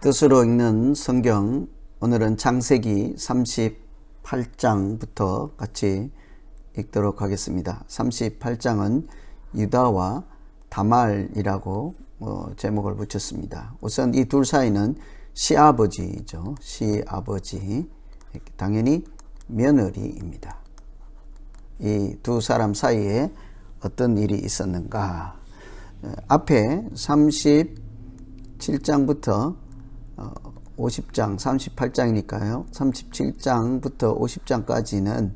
뜻으로 읽는 성경, 오늘은 창세기 38장부터 같이 읽도록 하겠습니다. 38장은 유다와 다말이라고 제목을 붙였습니다. 우선 이 둘 사이는 시아버지죠. 시아버지, 당연히 며느리입니다. 이 두 사람 사이에 어떤 일이 있었는가? 앞에 37장부터 50장, 38장이니까요. 37장부터 50장까지는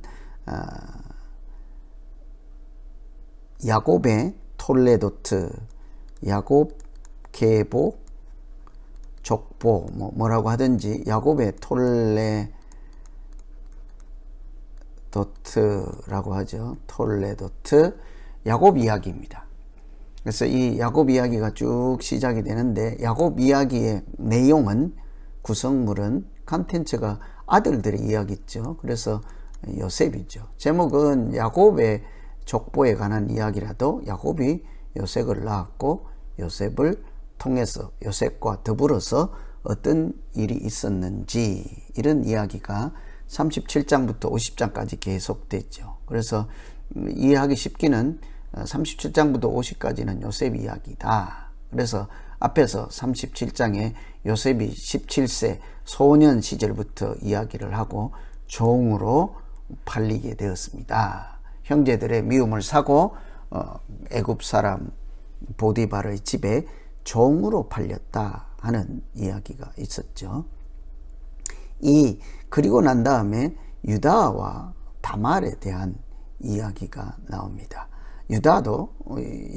야곱의 톨레도트, 야곱, 계보, 족보, 뭐라고 하든지 야곱의 톨레도트라고 하죠. 톨레도트, 야곱 이야기입니다. 그래서 이 야곱 이야기가 쭉 시작이 되는데, 야곱 이야기의 내용은, 구성물은, 컨텐츠가 아들들의 이야기죠. 그래서 요셉이죠. 제목은 야곱의 족보에 관한 이야기라도 야곱이 요셉을 낳았고, 요셉을 통해서 요셉과 더불어서 어떤 일이 있었는지, 이런 이야기가 37장부터 50장까지 계속됐죠. 그래서 이해하기 쉽기는 37장부터 50까지는 요셉 이야기다. 그래서 앞에서 37장에 요셉이 17세 소년 시절부터 이야기를 하고 종으로 팔리게 되었습니다. 형제들의 미움을 사고 애굽 사람 보디발의 집에 종으로 팔렸다 하는 이야기가 있었죠. 그리고 난 다음에 유다와 다말에 대한 이야기가 나옵니다. 유다도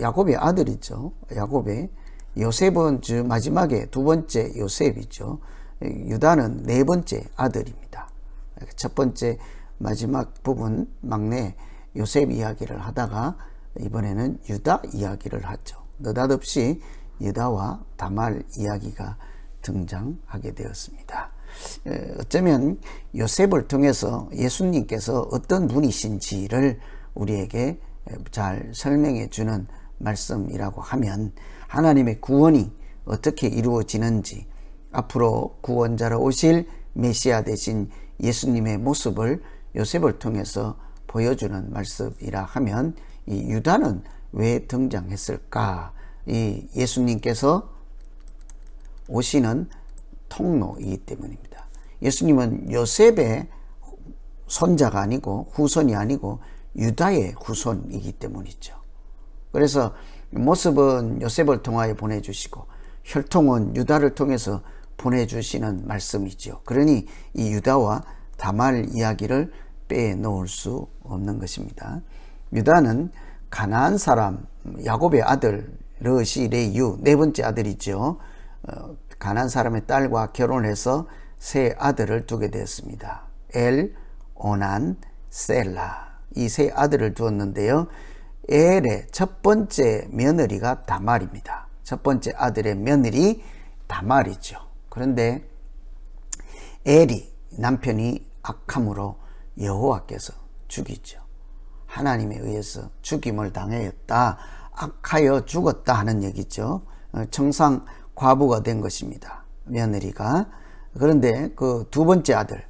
야곱의 아들이죠. 야곱의 요셉은 마지막에 두 번째 요셉이죠. 유다는 네 번째 아들입니다. 첫 번째 마지막 부분 막내 요셉 이야기를 하다가 이번에는 유다 이야기를 하죠. 느닷없이 유다와 다말 이야기가 등장하게 되었습니다. 어쩌면 요셉을 통해서 예수님께서 어떤 분이신지를 우리에게 잘 설명해 주는 말씀이라고 하면, 하나님의 구원이 어떻게 이루어지는지, 앞으로 구원자로 오실 메시아 되신 예수님의 모습을 요셉을 통해서 보여주는 말씀이라 하면, 이 유다는 왜 등장했을까? 이 예수님께서 오시는 통로이기 때문입니다. 예수님은 요셉의 손자가 아니고, 후손이 아니고 유다의 후손이기 때문이죠. 그래서 모습은 요셉을 통하여 보내주시고 혈통은 유다를 통해서 보내주시는 말씀이죠. 그러니 이 유다와 다말 이야기를 빼놓을 수 없는 것입니다. 유다는 가나안 사람 야곱의 아들 르시 레유, 네 번째 아들이죠. 가나안 사람의 딸과 결혼해서 세 아들을 두게 되었습니다. 엘, 오난, 셀라, 이 세 아들을 두었는데요. 엘의 첫 번째 며느리가 다말입니다. 첫 번째 아들의 며느리 다말이죠. 그런데 엘이, 남편이 악함으로 여호와께서 죽이죠. 하나님에 의해서 죽임을 당하였다, 악하여 죽었다 하는 얘기죠. 청상 과부가 된 것입니다, 며느리가. 그런데 그 두 번째 아들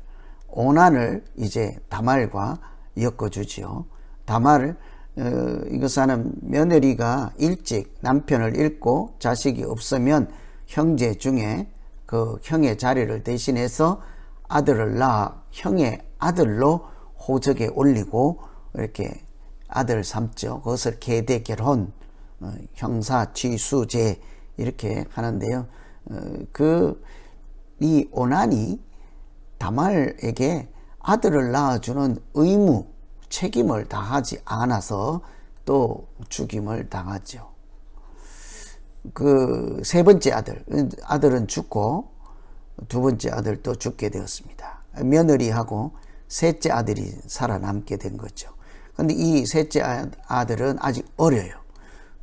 오난을 이제 다말과 엮어주지요. 다말을 이것은 며느리가 일찍 남편을 잃고 자식이 없으면 형제 중에 그 형의 자리를 대신해서 아들을 낳아 형의 아들로 호적에 올리고 이렇게 아들 삼죠. 그것을 계대 결혼, 형사 취수제 이렇게 하는데요. 이 오난이 다말에게 아들을 낳아주는 의무, 책임을 다하지 않아서 또 죽임을 당하죠. 그 세 번째 아들은 죽고 두 번째 아들도 죽게 되었습니다. 며느리하고 셋째 아들이 살아남게 된 거죠. 그런데 이 셋째 아들은 아직 어려요.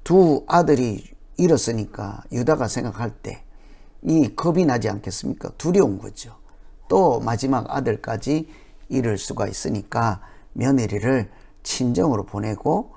두 아들이 잃었으니까 유다가 생각할 때 이 겁이 나지 않겠습니까? 두려운 거죠. 또 마지막 아들까지 잃을 수가 있으니까 며느리를 친정으로 보내고,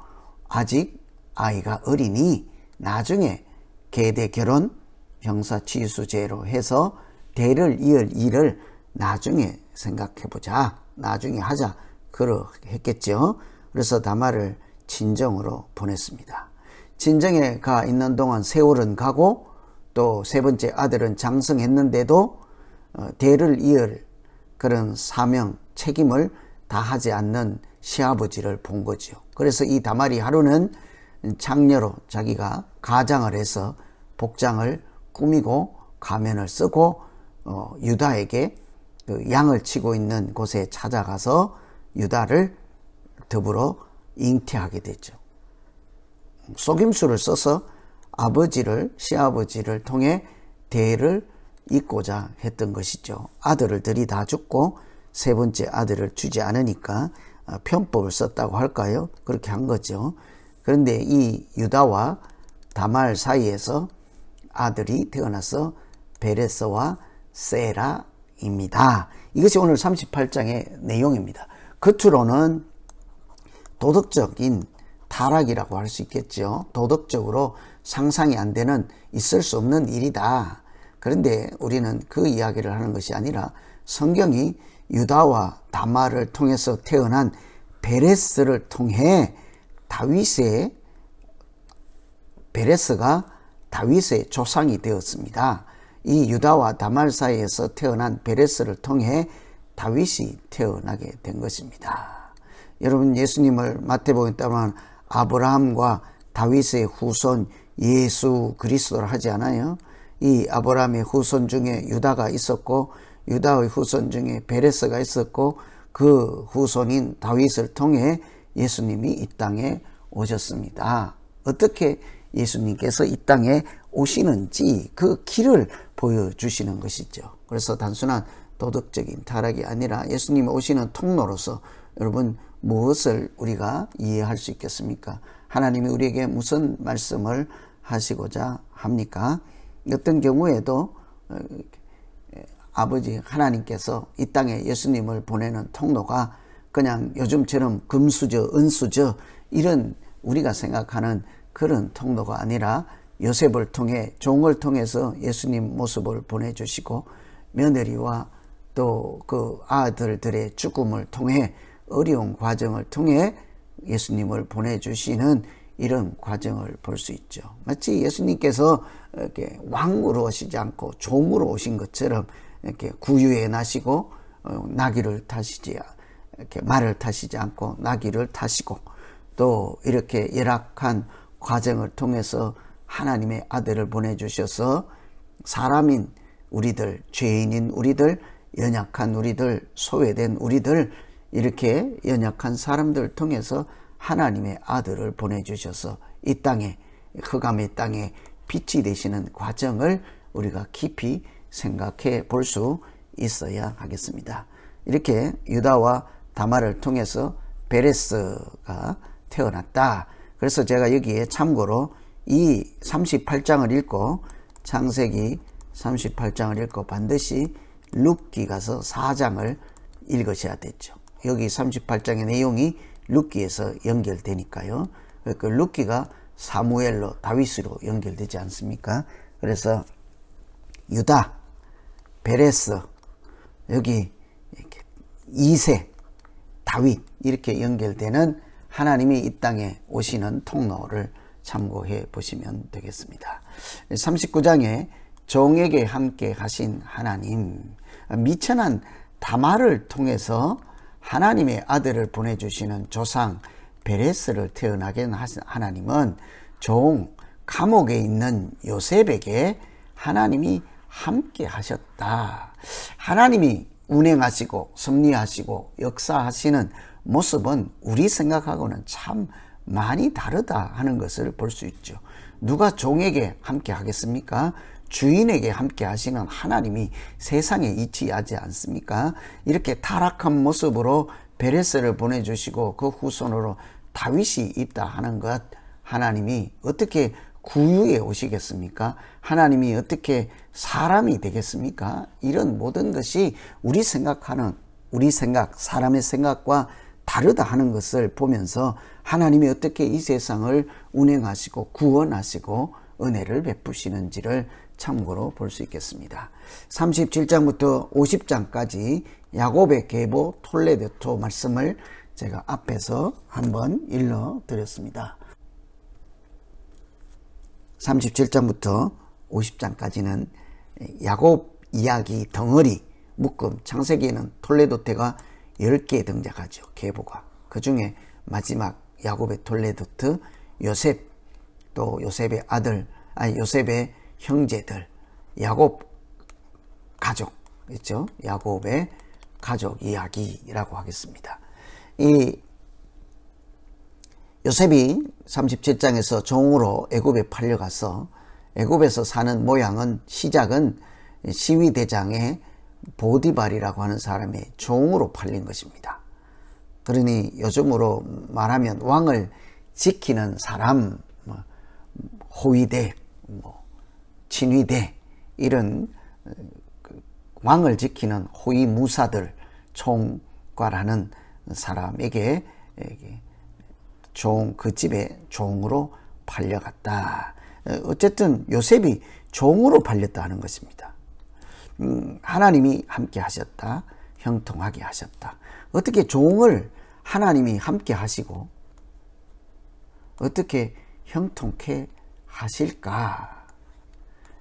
아직 아이가 어리니 나중에 계대 결혼 형사 취수제로 해서 대를 이을 일을 나중에 생각해보자, 나중에 하자, 그러했겠죠. 그래서 다말을 친정으로 보냈습니다. 친정에 가 있는 동안 세월은 가고 또 세 번째 아들은 장성했는데도 대를 이을 그런 사명, 책임을 다하지 않는 시아버지를 본 거죠. 그래서 이 다말이 하루는 장녀로 자기가 가장을 해서 복장을 꾸미고 가면을 쓰고 유다에게 그 양을 치고 있는 곳에 찾아가서 유다를 더불어 잉태하게 되죠. 속임수를 써서 시아버지를 통해 대를 잇고자 했던 것이죠. 아들을 들이 다 죽고 세 번째 아들을 주지 않으니까 편법을 썼다고 할까요? 그렇게 한 거죠. 그런데 이 유다와 다말 사이에서 아들이 태어나서 베레스와 세라입니다. 이것이 오늘 38장의 내용입니다. 겉으로는 도덕적인 타락이라고 할 수 있겠죠. 도덕적으로 상상이 안 되는, 있을 수 없는 일이다. 그런데 우리는 그 이야기를 하는 것이 아니라 성경이 유다와 다말을 통해서 태어난 베레스를 통해 베레스가 다윗의 조상이 되었습니다. 이 유다와 다말 사이에서 태어난 베레스를 통해 다윗이 태어나게 된 것입니다. 여러분, 예수님을 마태복음에 따르면 아브라함과 다윗의 후손 예수 그리스도를 하지 않아요? 이 아브라함의 후손 중에 유다가 있었고 유다의 후손 중에 베레스가 있었고 그 후손인 다윗을 통해 예수님이 이 땅에 오셨습니다. 어떻게 예수님께서 이 땅에 오시는지 그 길을 보여주시는 것이죠. 그래서 단순한 도덕적인 타락이 아니라 예수님이 오시는 통로로서 여러분 무엇을 우리가 이해할 수 있겠습니까? 하나님이 우리에게 무슨 말씀을 하시고자 합니까? 어떤 경우에도 아버지 하나님께서 이 땅에 예수님을 보내는 통로가 그냥 요즘처럼 금수저, 은수저 이런 우리가 생각하는 그런 통로가 아니라 요셉을 통해 종을 통해서 예수님 모습을 보내주시고 며느리와 또 그 아들들의 죽음을 통해 어려운 과정을 통해 예수님을 보내주시는 이런 과정을 볼 수 있죠. 마치 예수님께서 이렇게 왕으로 오시지 않고 종으로 오신 것처럼 이렇게 구유에 나시고 나귀를 타시지 이렇게 말을 타시지 않고 나귀를 타시고 또 이렇게 열악한 과정을 통해서 하나님의 아들을 보내주셔서 사람인 우리들, 죄인인 우리들, 연약한 우리들, 소외된 우리들 이렇게 연약한 사람들을 통해서 하나님의 아들을 보내주셔서 이 땅에 흑암의 땅에 빛이 되시는 과정을 우리가 깊이 생각해 볼 수 있어야 하겠습니다. 이렇게 유다와 다말을 통해서 베레스가 태어났다. 그래서 제가 여기에 참고로 이 38장을 읽고 창세기 38장을 읽고 반드시 룻기 가서 4장을 읽으셔야 되죠. 여기 38장의 내용이 룻기에서 연결되니까요. 그 룻기가 사무엘로 다윗으로 연결되지 않습니까? 그래서 유다, 베레스, 여기 이렇게 2세, 다윗 이렇게 연결되는 하나님이 이 땅에 오시는 통로를 참고해 보시면 되겠습니다. 39장에 종에게 함께 하신 하나님, 미천한 다말을 통해서 하나님의 아들을 보내주시는 조상 베레스를 태어나게 하신 하나님은 종 감옥에 있는 요셉에게 하나님이 함께 하셨다. 하나님이 운행하시고 섭리하시고 역사하시는 모습은 우리 생각하고는 참 많이 다르다 하는 것을 볼 수 있죠. 누가 종에게 함께 하겠습니까? 주인에게 함께 하시는 하나님이 세상에 있지 않습니까? 이렇게 타락한 모습으로 베레스를 보내주시고 그 후손으로 다윗이 있다 하는 것, 하나님이 어떻게 구유에 오시겠습니까? 하나님이 어떻게 사람이 되겠습니까? 이런 모든 것이 우리 생각, 사람의 생각과 다르다 하는 것을 보면서 하나님이 어떻게 이 세상을 운행하시고 구원하시고 은혜를 베푸시는지를 참고로 볼 수 있겠습니다. 37장부터 50장까지 야곱의 계보 톨레도토 말씀을 제가 앞에서 한번 일러 드렸습니다. 37장부터 50장까지는 야곱 이야기 덩어리 묶음, 창세기에는 톨레도테가 10개 등장하죠. 계보가. 그 중에 마지막 야곱의 톨레도트, 요셉, 또 요셉의 아들, 요셉의 형제들, 야곱 가족 있죠. 야곱의 가족 이야기라고 하겠습니다. 이 요셉이 37장에서 종으로 애굽에 팔려가서 애굽에서 사는 모양은 시작은 시위대장의 보디발이라고 하는 사람의 종으로 팔린 것입니다. 그러니 요즘으로 말하면 왕을 지키는 사람, 호위대, 친위대 이런 왕을 지키는 호위무사들 총괄하는 사람에게 그 집에 종으로 팔려갔다. 어쨌든 요셉이 종으로 팔렸다 하는 것입니다. 하나님이 함께 하셨다. 형통하게 하셨다. 어떻게 종을 하나님이 함께 하시고 어떻게 형통케 하실까?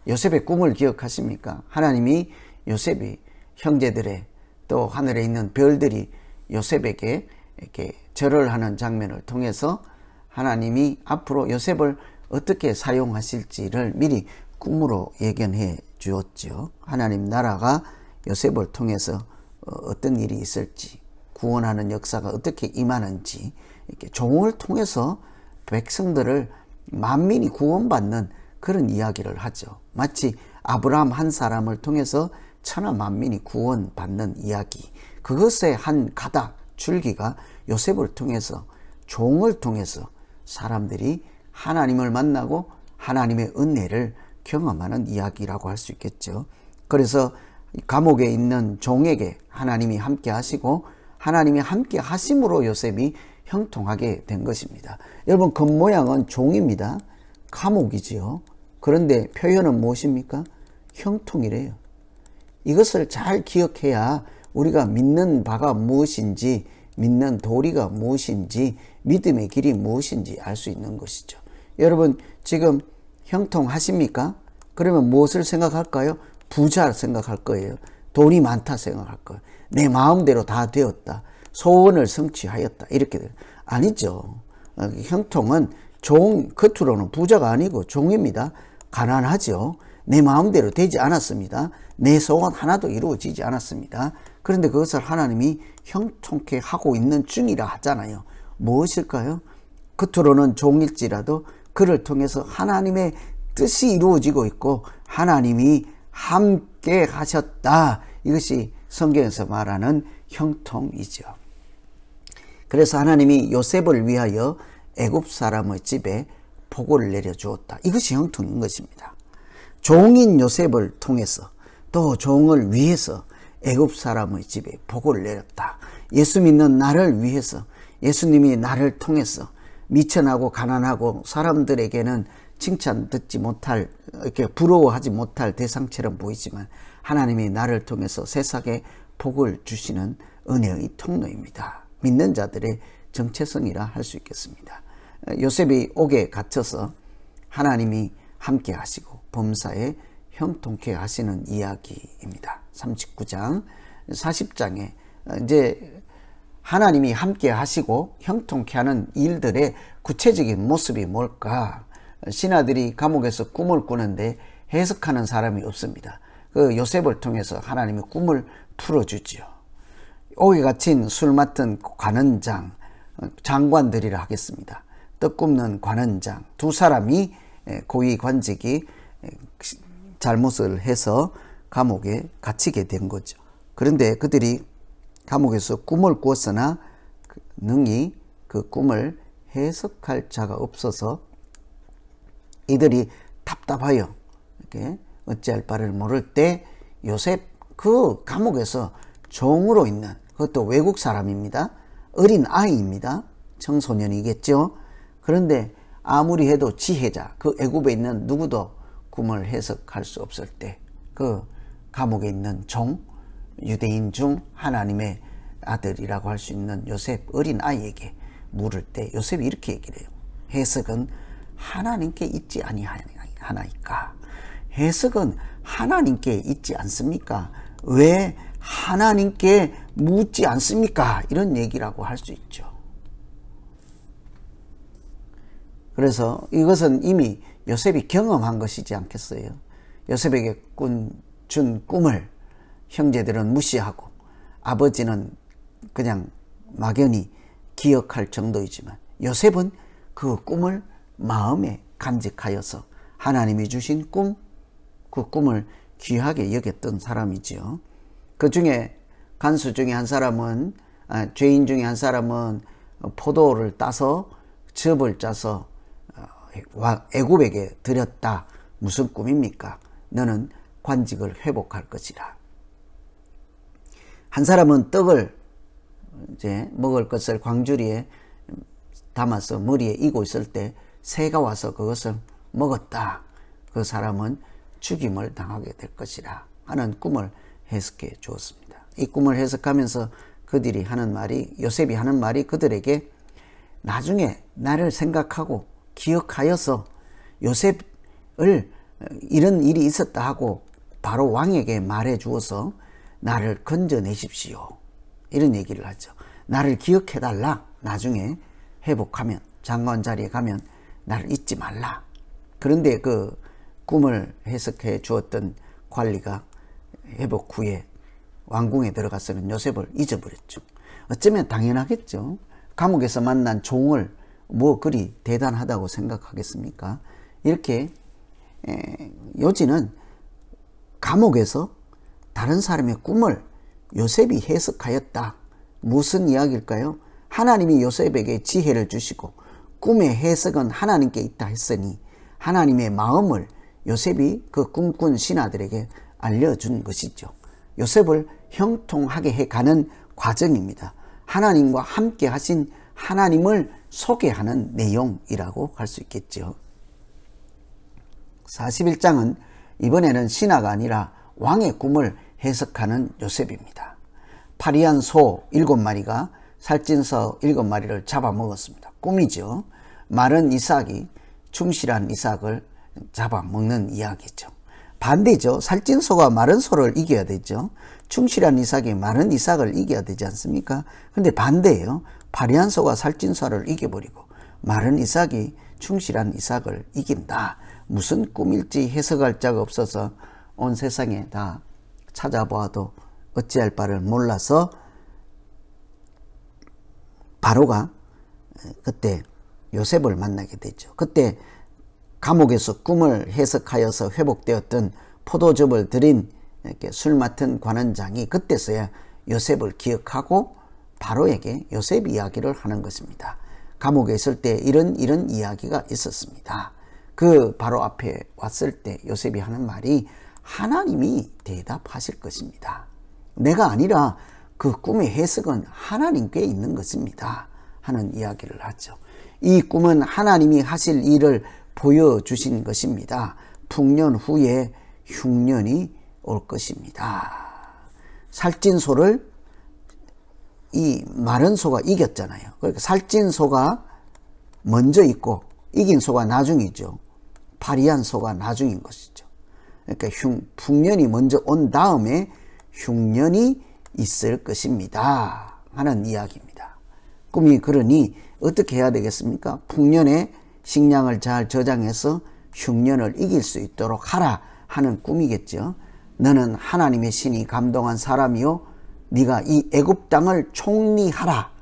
요셉의 꿈을 기억하십니까? 하나님이 요셉이 형제들의 또 하늘에 있는 별들이 요셉에게 이렇게 절을 하는 장면을 통해서 하나님이 앞으로 요셉을 어떻게 사용하실지를 미리 꿈으로 예견해 주었죠. 하나님 나라가 요셉을 통해서 어떤 일이 있을지, 구원하는 역사가 어떻게 임하는지, 이렇게 종을 통해서 백성들을 만민이 구원받는 그런 이야기를 하죠. 마치 아브라함 한 사람을 통해서 천하 만민이 구원받는 이야기. 그것의 한 가닥, 줄기가 요셉을 통해서, 종을 통해서 사람들이 하나님을 만나고 하나님의 은혜를 경험하는 이야기라고 할 수 있겠죠. 그래서 감옥에 있는 종에게 하나님이 함께 하시고 하나님이 함께 하심으로 요셉이 형통하게 된 것입니다. 여러분, 겉모양은 종입니다. 감옥이지요. 그런데 표현은 무엇입니까? 형통이래요. 이것을 잘 기억해야 우리가 믿는 바가 무엇인지, 믿는 도리가 무엇인지, 믿음의 길이 무엇인지 알 수 있는 것이죠. 여러분, 지금 형통하십니까? 그러면 무엇을 생각할까요? 부자 생각할 거예요. 돈이 많다 생각할 거예요. 내 마음대로 다 되었다. 소원을 성취하였다. 이렇게 돼요. 아니죠. 형통은 겉으로는 부자가 아니고 종입니다. 가난하죠. 내 마음대로 되지 않았습니다. 내 소원 하나도 이루어지지 않았습니다. 그런데 그것을 하나님이 형통케 하고 있는 중이라 하잖아요. 무엇일까요? 겉으로는 종일지라도 그를 통해서 하나님의 뜻이 이루어지고 있고 하나님이 함께 하셨다. 이것이 성경에서 말하는 형통이죠. 그래서 하나님이 요셉을 위하여 애굽 사람의 집에 복을 내려주었다. 이것이 형통인 것입니다. 종인 요셉을 통해서 또 종을 위해서 애굽 사람의 집에 복을 내렸다. 예수 믿는 나를 위해서, 예수님이 나를 통해서 미천하고 가난하고 사람들에게는 칭찬 듣지 못할, 이렇게 부러워하지 못할 대상처럼 보이지만 하나님이 나를 통해서 세상에 복을 주시는 은혜의 통로입니다. 믿는 자들의 정체성이라 할 수 있겠습니다. 요셉이 옥에 갇혀서 하나님이 함께 하시고 범사에 형통케 하시는 이야기입니다. 39장, 40장에 이제 하나님이 함께 하시고 형통케 하는 일들의 구체적인 모습이 뭘까? 신하들이 감옥에서 꿈을 꾸는데 해석하는 사람이 없습니다. 그 요셉을 통해서 하나님이 꿈을 풀어주지요. 옥에 갇힌 술 맡은 관원장, 장관들이라 하겠습니다. 떡 굽는 관원장 두 사람이 고위 관직이 잘못을 해서 감옥에 갇히게 된 거죠. 그런데 그들이 감옥에서 꿈을 꾸었으나 능히 그 꿈을 해석할 자가 없어서 이들이 답답하여 이렇게 어찌할 바를 모를 때 요셉 그 감옥에서 종으로 있는, 그것도 외국 사람입니다. 어린 아이입니다. 청소년이겠죠. 그런데 아무리 해도 지혜자, 그 애굽에 있는 누구도 꿈을 해석할 수 없을 때 그 감옥에 있는 종, 유대인 중 하나님의 아들이라고 할 수 있는 요셉 어린 아이에게 물을 때 요셉이 이렇게 얘기를 해요. 해석은 하나님께 있지 아니하나이까? 해석은 하나님께 있지 않습니까? 왜 하나님께 묻지 않습니까? 이런 얘기라고 할 수 있죠. 그래서 이것은 이미 요셉이 경험한 것이지 않겠어요? 요셉에게 준 꿈을 형제들은 무시하고 아버지는 그냥 막연히 기억할 정도이지만 요셉은 그 꿈을 마음에 간직하여서 하나님이 주신 꿈, 그 꿈을 귀하게 여겼던 사람이지요. 그 중에 간수 중에 한 사람은 죄인 중에 한 사람은 포도를 따서 즙을 짜서 애굽에게 드렸다. 무슨 꿈입니까? 너는 관직을 회복할 것이라. 한 사람은 떡을 이제 먹을 것을 광주리에 담아서 머리에 이고 있을 때 새가 와서 그것을 먹었다. 그 사람은 죽임을 당하게 될 것이라 하는 꿈을 해석해 주었습니다. 이 꿈을 해석하면서 그들이 하는 말이, 요셉이 하는 말이 그들에게 나중에 나를 생각하고 기억하여서 요셉을 이런 일이 있었다 하고 바로 왕에게 말해 주어서 나를 건져내십시오. 이런 얘기를 하죠. 나를 기억해달라. 나중에 회복하면, 장관 자리에 가면 나를 잊지 말라. 그런데 그 꿈을 해석해 주었던 관리가 회복 후에 왕궁에 들어가서는 요셉을 잊어버렸죠. 어쩌면 당연하겠죠. 감옥에서 만난 종을 뭐 그리 대단하다고 생각하겠습니까? 이렇게 요지는 감옥에서 다른 사람의 꿈을 요셉이 해석하였다. 무슨 이야기일까요? 하나님이 요셉에게 지혜를 주시고 꿈의 해석은 하나님께 있다 했으니 하나님의 마음을 요셉이 그 꿈꾼 신하들에게 알려준 것이죠. 요셉을 형통하게 해가는 과정입니다. 하나님과 함께 하신 하나님을 소개하는 내용이라고 할 수 있겠죠. 41장은 이번에는 신하가 아니라 왕의 꿈을 해석하는 요셉입니다. 파리한 소 7마리가 살찐소 7마리를 잡아먹었습니다. 꿈이죠. 마른 이삭이 충실한 이삭을 잡아먹는 이야기죠. 반대죠. 살찐 소가 마른 소를 이겨야 되죠. 충실한 이삭이 마른 이삭을 이겨야 되지 않습니까? 근데 반대예요. 파리한 소가 살찐 소를 이겨버리고 마른 이삭이 충실한 이삭을 이긴다. 무슨 꿈일지 해석할 자가 없어서 온 세상에 다 찾아보아도 어찌할 바를 몰라서 바로가 그때 요셉을 만나게 되죠. 그때 감옥에서 꿈을 해석하여서 회복되었던 포도즙을 들인 이렇게 술 맡은 관원장이 그때서야 요셉을 기억하고 바로에게 요셉 이야기를 하는 것입니다. 감옥에 있을 때 이런 이야기가 있었습니다. 그 바로 앞에 왔을 때 요셉이 하는 말이 하나님이 대답하실 것입니다. 내가 아니라 그 꿈의 해석은 하나님께 있는 것입니다. 하는 이야기를 하죠. 이 꿈은 하나님이 하실 일을 보여주신 것입니다. 풍년 후에 흉년이 올 것입니다. 살찐 소를 이 마른 소가 이겼잖아요. 그러니까 살찐 소가 먼저 있고 이긴 소가 나중이죠. 파리한 소가 나중인 것이죠. 그러니까 풍년이 먼저 온 다음에 흉년이 있을 것입니다. 하는 이야기입니다. 꿈이 그러니 어떻게 해야 되겠습니까? 풍년에 식량을 잘 저장해서 흉년을 이길 수 있도록 하라 하는 꿈이겠죠. 너는 하나님의 신이 감동한 사람이요 네가 이 애굽 땅을 총리하라.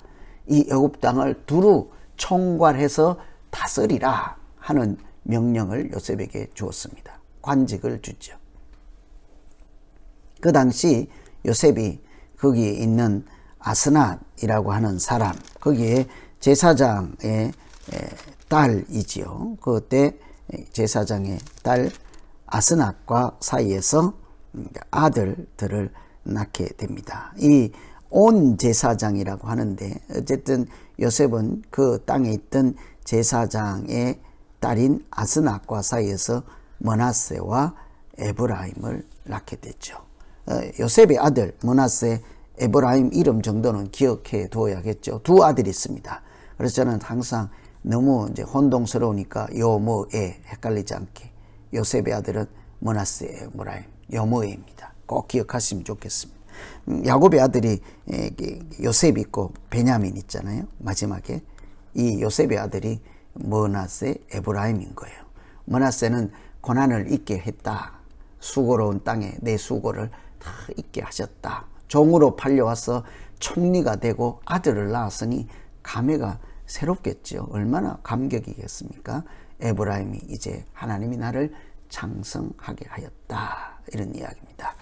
이 애굽 땅을 두루 총괄해서 다스리라 하는 명령을 요셉에게 주었습니다. 관직을 주죠. 그 당시 요셉이 거기에 있는 아스낫이라고 하는 사람, 거기에 제사장의 딸이지요. 그때 제사장의 딸 아스낫과 사이에서 아들들을 낳게 됩니다. 이 온 제사장이라고 하는데 어쨌든 요셉은 그 땅에 있던 제사장의 딸인 아스낫과 사이에서 므낫세와 에브라임을 낳게 됐죠. 요셉의 아들 므낫세, 에브라임 이름 정도는 기억해 두어야겠죠. 두 아들이 있습니다. 그래서 저는 항상 너무 이제 혼동스러우니까 요므에 헷갈리지 않게 요셉의 아들은 므낫세, 에브라임, 요므에입니다. 꼭 기억하시면 좋겠습니다. 야곱의 아들이 요셉 있고 베냐민 있잖아요. 마지막에 이 요셉의 아들이 므낫세, 에브라임인 거예요. 므낫세는 고난을 잊게 했다. 수고로운 땅에 내 수고를 다 잊게 하셨다. 종으로 팔려와서 총리가 되고 아들을 낳았으니 감회가 새롭겠죠. 얼마나 감격이겠습니까? 에브라임이 이제 하나님이 나를 장성하게 하였다. 이런 이야기입니다.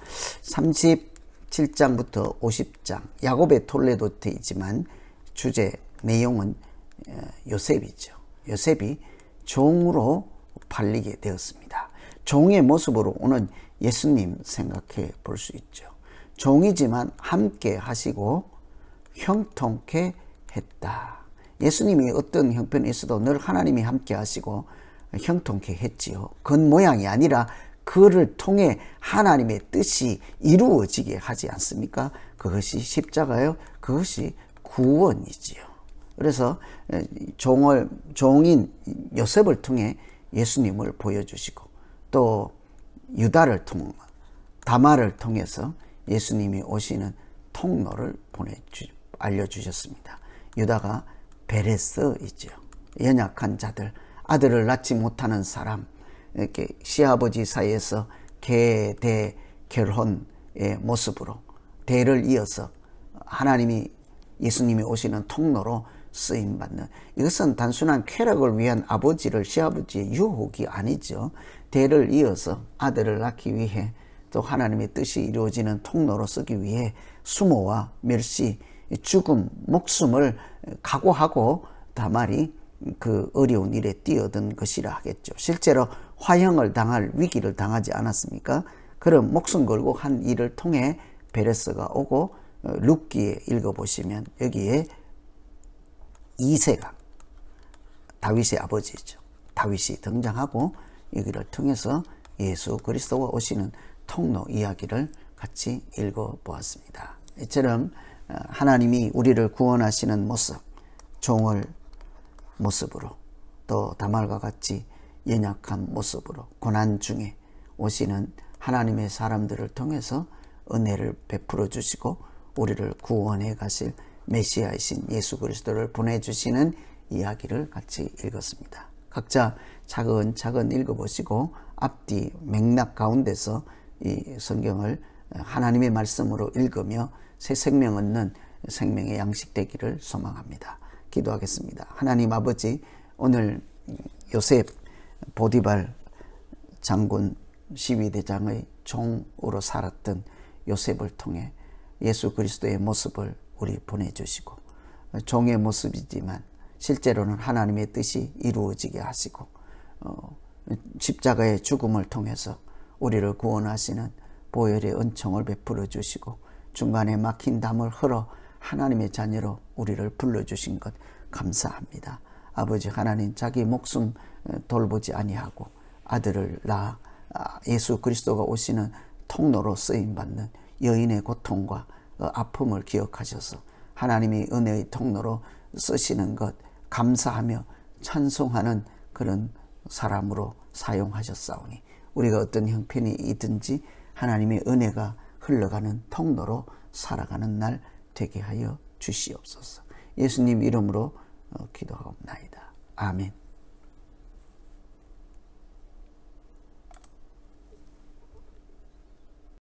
37장부터 50장 야곱의 톨레도트이지만 주제 내용은 요셉이죠. 요셉이 종으로 팔리게 되었습니다. 종의 모습으로 오는 예수님 생각해 볼 수 있죠. 종이지만 함께 하시고 형통케 했다. 예수님이 어떤 형편에 있어도 늘 하나님이 함께 하시고 형통케 했지요. 겉모양이 아니라 그를 통해 하나님의 뜻이 이루어지게 하지 않습니까? 그것이 십자가요. 그것이 구원이지요. 그래서 종인 요셉을 통해 예수님을 보여주시고 또 유다를 통해 다말을 통해서 예수님이 오시는 통로를 알려주셨습니다. 유다가 베레스이죠. 연약한 자들, 아들을 낳지 못하는 사람, 이렇게 시아버지 사이에서 계대 결혼의 모습으로 대를 이어서 하나님이 예수님이 오시는 통로로 쓰임받는, 이것은 단순한 쾌락을 위한 아버지를 시아버지의 유혹이 아니죠. 대를 이어서 아들을 낳기 위해 또 하나님의 뜻이 이루어지는 통로로 쓰기 위해 수모와 멸시, 죽음, 목숨을 각오하고 다말이 그 어려운 일에 뛰어든 것이라 하겠죠. 실제로 화형을 당할 위기를 당하지 않았습니까? 그런 목숨 걸고 한 일을 통해 베레스가 오고 룻기에 읽어보시면 여기에 이새가 다윗의 아버지죠. 다윗이 등장하고 여기를 통해서 예수 그리스도가 오시는 통로 이야기를 같이 읽어보았습니다. 이처럼 하나님이 우리를 구원하시는 모습, 종을 모습으로 또 다말과 같이 연약한 모습으로 고난 중에 오시는 하나님의 사람들을 통해서 은혜를 베풀어 주시고 우리를 구원해 가실 메시아이신 예수 그리스도를 보내주시는 이야기를 같이 읽었습니다. 각자 차근차근 읽어보시고 앞뒤 맥락 가운데서 이 성경을 하나님의 말씀으로 읽으며 새 생명 얻는 생명의 양식 되기를 소망합니다. 기도하겠습니다. 하나님 아버지, 오늘 요셉 보디발 장군 12대장의 종으로 살았던 요셉을 통해 예수 그리스도의 모습을 우리 보내주시고 종의 모습이지만 실제로는 하나님의 뜻이 이루어지게 하시고 십자가의 죽음을 통해서 우리를 구원하시는 보혈의 은총을 베풀어 주시고 중간에 막힌 담을 흘러 하나님의 자녀로 우리를 불러주신 것 감사합니다. 아버지 하나님, 자기 목숨 돌보지 아니하고 아들을 낳아 예수 그리스도가 오시는 통로로 쓰임받는 여인의 고통과 아픔을 기억하셔서 하나님이 은혜의 통로로 쓰시는 것 감사하며 찬송하는 그런 사람으로 사용하셨사오니 우리가 어떤 형편이 있든지 하나님의 은혜가 흘러가는 통로로 살아가는 날 되게 하여 주시옵소서. 예수님 이름으로 기도하옵나이다. 아멘.